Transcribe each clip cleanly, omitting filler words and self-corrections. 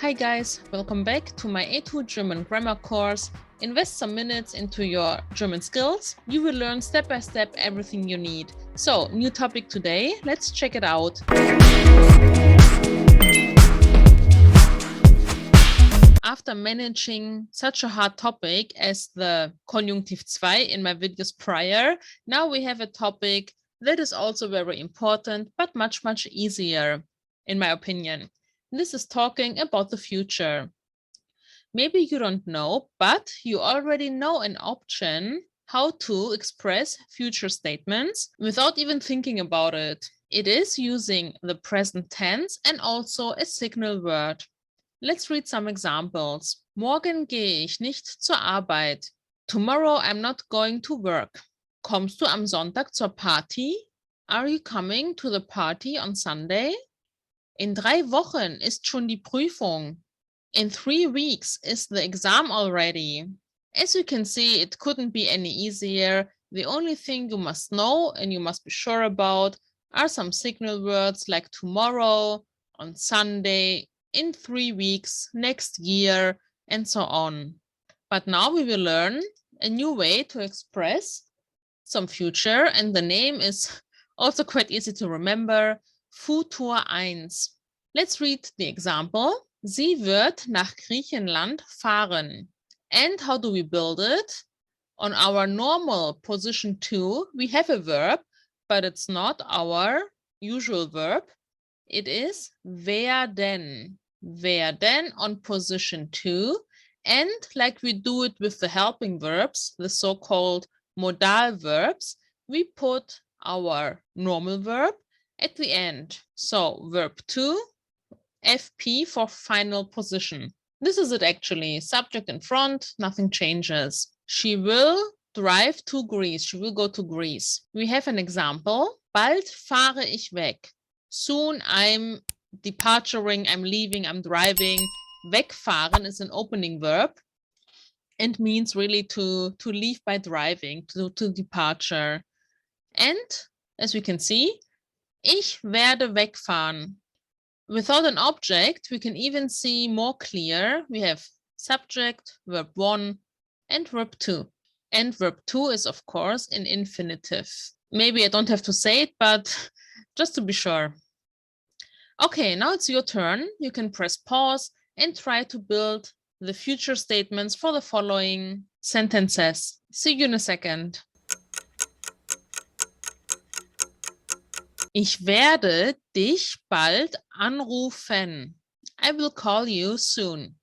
Hi guys, welcome back to my A2 German grammar course. Invest some minutes into your German skills. You will learn step by step everything you need. So, new topic today, let's check it out. After managing such a hard topic as the Konjunktiv 2 in my videos prior, now we have a topic that is also very important, but much easier, in my opinion. This is talking about the future. Maybe you don't know, but you already know an option how to express future statements without even thinking about it. It is using the present tense and also a signal word. Let's read some examples. Morgen gehe ich nicht zur Arbeit. Tomorrow I'm not going to work. Kommst du am Sonntag zur Party? Are you coming to the party on Sunday? In 3 Wochen ist schon die Prüfung. In 3 weeks is the exam already. As you can see, it couldn't be any easier. The only thing you must know and you must be sure about are some signal words like tomorrow, on Sunday, in 3 weeks, next year, and so on. But now we will learn a new way to express some future, and the name is also quite easy to remember. Futur I. Let's read the example. Sie wird nach Griechenland fahren. And how do we build it? On our normal position 2, we have a verb, but it's not our usual verb. It is werden. Werden on position 2. And like we do it with the helping verbs, the so-called modal verbs, we put our normal verb at the end. So verb 2, FP for final position. This is it actually. Subject in front, nothing changes. She will drive to Greece. She will go to Greece. We have an example. Bald fahre ich weg. Soon I'm departuring, I'm leaving, I'm driving. Wegfahren is an opening verb and means really to leave by driving, to departure. And as we can see, ich werde wegfahren. Without an object, we can even see more clear. We have subject, verb 1, and verb 2. And verb 2 is, of course, in infinitive. Maybe I don't have to say it, but just to be sure. Okay, now it's your turn. You can press pause and try to build the future statements for the following sentences. See you in a second. Ich werde dich bald anrufen. I will call you soon.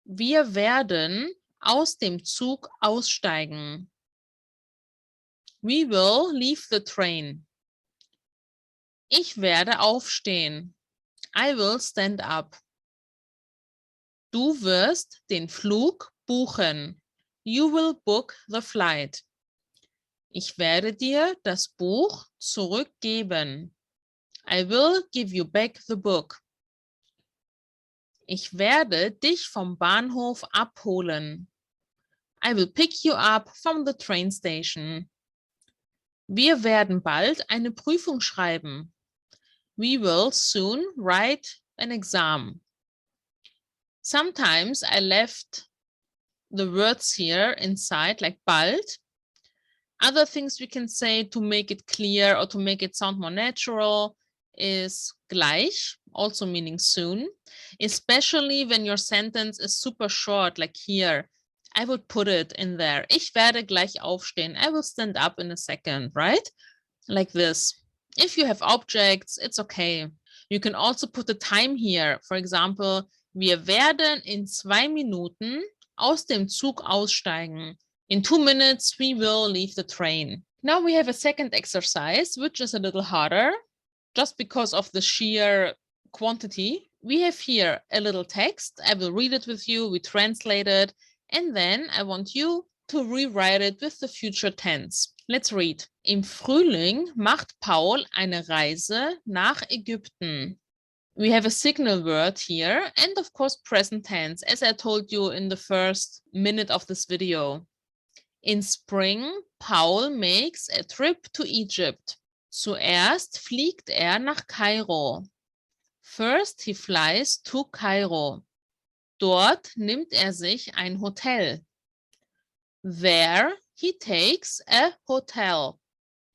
Wir werden aus dem Zug aussteigen. We will leave the train. Ich werde aufstehen. I will stand up. Du wirst den Flug buchen. You will book the flight. Ich werde dir das Buch zurückgeben. I will give you back the book. Ich werde dich vom Bahnhof abholen. I will pick you up from the train station. Wir werden bald eine Prüfung schreiben. We will soon write an exam. Sometimes I left the words here inside, like bald. Other things we can say to make it clear or to make it sound more natural is gleich, also meaning soon, especially when your sentence is super short, like here. I would put it in there. Ich werde gleich aufstehen. I will stand up in a second, right? Like this. If you have objects, it's okay. You can also put the time here. For example, wir werden in 2 Minuten aus dem Zug aussteigen. In 2 minutes, we will leave the train. Now we have a second exercise, which is a little harder, just because of the sheer quantity. We have here a little text. I will read it with you. We translate it. And then I want you to rewrite it with the future tense. Let's read. Im Frühling macht Paul eine Reise nach Ägypten. We have a signal word here and of course present tense, as I told you in the first minute of this video. In spring, Paul makes a trip to Egypt. Zuerst fliegt nach Kairo. First he flies to Cairo. Dort nimmt sich ein Hotel. There he takes a hotel.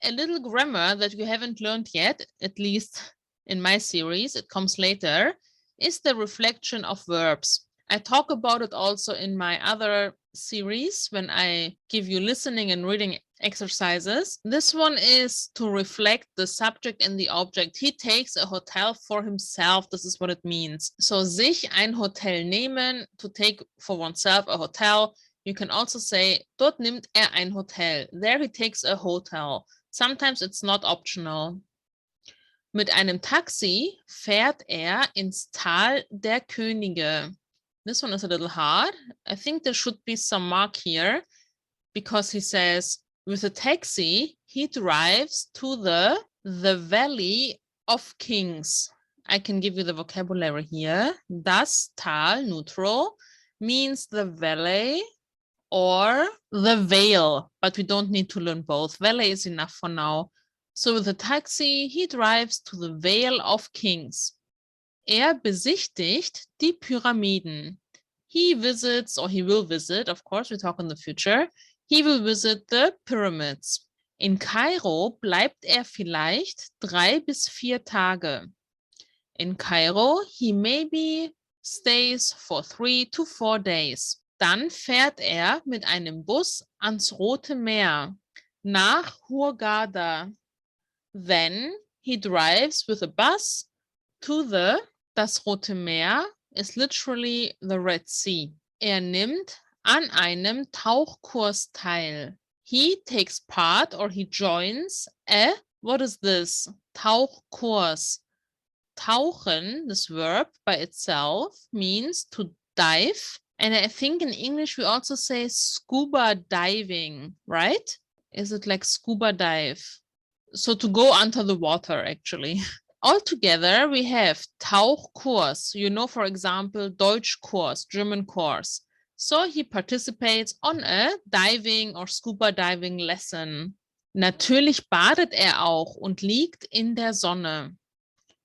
A little grammar that you haven't learned yet, at least in my series, it comes later, is the reflection of verbs. I talk about it also in my other series when I give you listening and reading exercises. This one is to reflect the subject and the object. He takes a hotel for himself. This is what it means. So sich ein Hotel nehmen, to take for oneself a hotel. You can also say, dort nimmt ein Hotel. There he takes a hotel. Sometimes it's not optional. Mit einem Taxi fährt ins Tal der Könige. This one is a little hard. I think there should be some mark here because he says, with a taxi, he drives to the Valley of Kings. I can give you the vocabulary here. Das Tal, neutral, means the valley or the vale, but we don't need to learn both. Valley is enough for now. So with a taxi, he drives to the Vale of Kings. Besichtigt die Pyramiden. He visits, or he will visit, of course, we talk in the future. He will visit the pyramids. In Kairo bleibt vielleicht 3 bis 4 Tage. In Kairo, he maybe stays for 3 to 4 days. Dann fährt mit einem Bus ans Rote Meer, nach Hurghada. Then he drives with a bus to das Rote Meer is literally the Red Sea. Nimmt an einem Tauchkurs teil. He takes part or he joins what is this? Tauchkurs. Tauchen, this verb by itself, means to dive. And I think in English we also say scuba diving, right? Is it like scuba dive? So to go under the water, actually. Altogether, we have Tauchkurs. You know, for example, Deutschkurs, German course. So he participates on a diving or scuba diving lesson. Natürlich badet auch und liegt in der Sonne.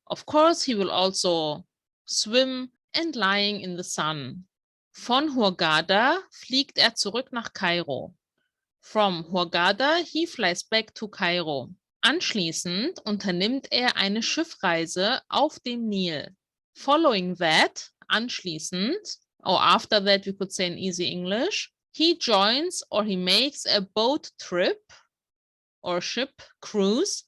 Of course, he will also swim and lying in the sun. Von Hurghada fliegt zurück nach Kairo. From Hurghada, he flies back to Cairo. Anschließend unternimmt eine Schiffreise auf dem Nil. Following that, anschließend, or after that we could say in easy English, he joins or he makes a boat trip or ship cruise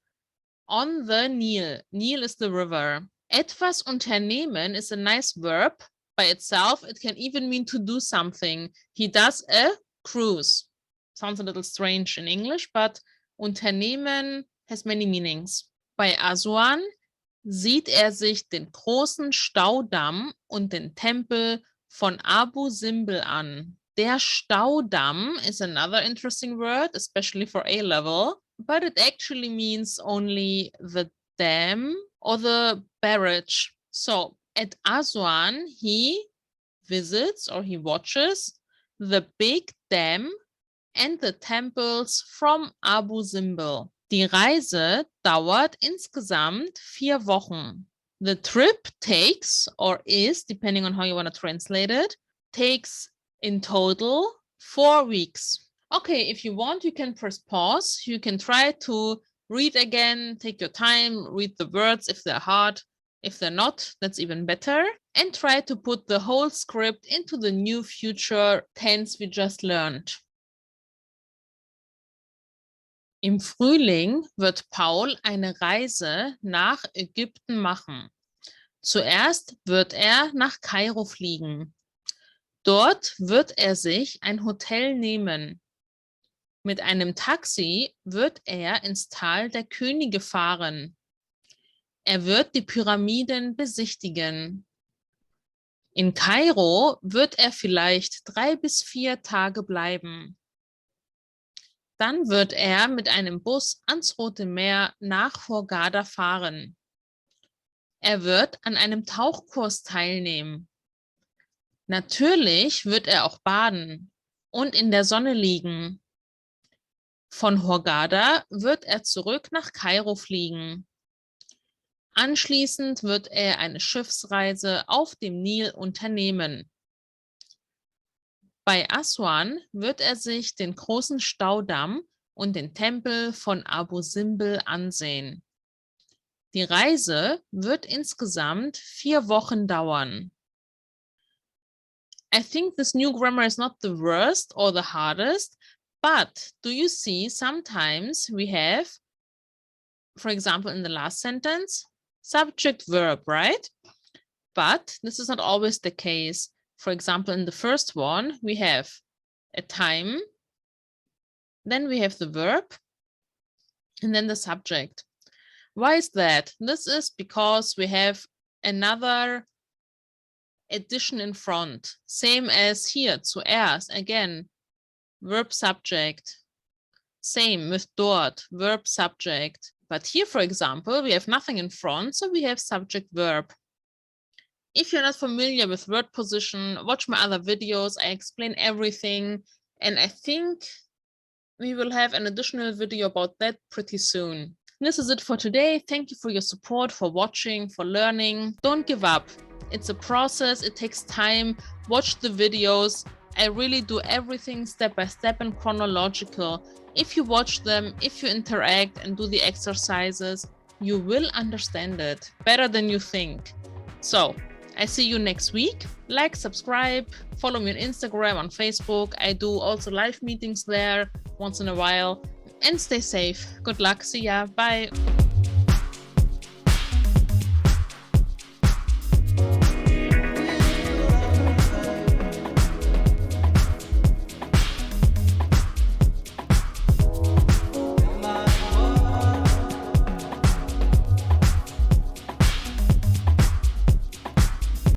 on the Nil. Nil is the river. Etwas unternehmen is a nice verb by itself. It can even mean to do something. He does a cruise. Sounds a little strange in English, but unternehmen has many meanings. Bei Aswan sieht sich den großen Staudamm und den Tempel von Abu Simbel an. Der Staudamm is another interesting word, especially for A-level, but it actually means only the dam or the barrage. So at Aswan, he visits or he watches the big dam and the temples from Abu Simbel. Die Reise dauert insgesamt 4 Wochen. The trip takes, or is, depending on how you want to translate it, takes in total 4 weeks. Okay, if you want, you can press pause. You can try to read again, take your time, read the words if they're hard. If they're not, that's even better. And try to put the whole script into the new future tense we just learned. Im Frühling wird Paul eine Reise nach Ägypten machen. Zuerst wird nach Kairo fliegen. Dort wird sich ein Hotel nehmen. Mit einem Taxi wird ins Tal der Könige fahren. Wird die Pyramiden besichtigen. In Kairo wird vielleicht 3 bis 4 Tage bleiben. Dann wird mit einem Bus ans Rote Meer nach Hurghada fahren. Wird an einem Tauchkurs teilnehmen. Natürlich wird auch baden und in der Sonne liegen. Von Hurghada wird zurück nach Kairo fliegen. Anschließend wird er eine Schiffsreise auf dem Nil unternehmen. Bei Aswan wird er sich den großen Staudamm und den Tempel von Abu Simbel ansehen. Die Reise wird insgesamt 4 Wochen dauern. I think this new grammar is not the worst or the hardest, but do you see sometimes we have, for example, in the last sentence, subject verb, right? But this is not always the case. For example, in the first one, we have a time, then we have the verb, and then the subject. Why is that? This is because we have another addition in front, same as here, zuerst, again, verb subject, same with dort, verb subject. But here, for example, we have nothing in front, so we have subject verb. If you're not familiar with word position, watch my other videos. I explain everything, and I think we will have an additional video about that pretty soon. This is it for today. Thank you for your support, for watching, for learning. Don't give up. It's a process. It takes time. Watch the videos. I really do everything step by step and chronological. If you watch them, if you interact and do the exercises, you will understand it better than you think. So I see you next week. Like, subscribe, follow me on Instagram, on Facebook. I do also live meetings there once in a while. And stay safe. Good luck. See ya. Bye.